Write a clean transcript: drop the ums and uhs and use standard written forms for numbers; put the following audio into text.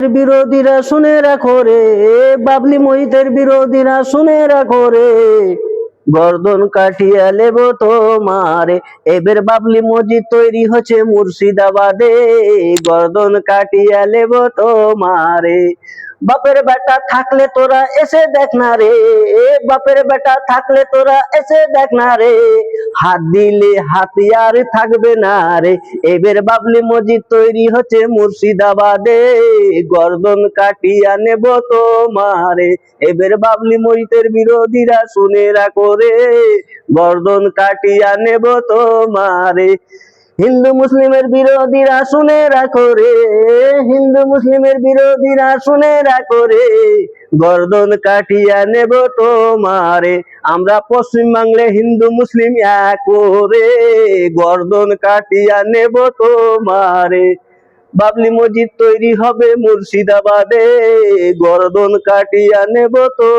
বিরোধীরা শুনে রাখো রে, বাবলি মহিতের বিরোধীরা শুনে রাখো রে, গর্দন কাটিয়া লেব তোমারে। এবার বাবলি মসজিদ তৈরি হচ্ছে মুর্শিদাবাদে, গর্দন কাটিয়া লেব তোমারে। বাপের বেটা থাকলে তোরা এসে দেখ না রে, বাপের বেটা থাকলে তোরা এসে দেখ না রে, হাত দিলে হাতিয়ার থাকবে না রে। এবার বাবলি মসজিদ তৈরি হচ্ছে মুর্শিদাবাদে, গর্দন কাটিয়া নেব তোমারে। এবার বাবলি মসজিদের বিরোধীরা শুনে রাখো রে, গর্দন কাটিয়া নেব তোমারে। হিন্দু মুসলিমের বিরোধীরা শুনে রাখো রে, হিন্দু মুসলিমের বিরোধীরা শুনে রাখো রে, গর্দন কাটিয়া নেব তোমারে। আমরা পশ্চিমবাংলায় হিন্দু মুসলিম এক করে, গর্দন কাটিয়া নেব তোমারে। বাবলি মসজিদ তৈরি হবে মুর্শিদাবাদে, গর্দন কাটিয়া নেব তো।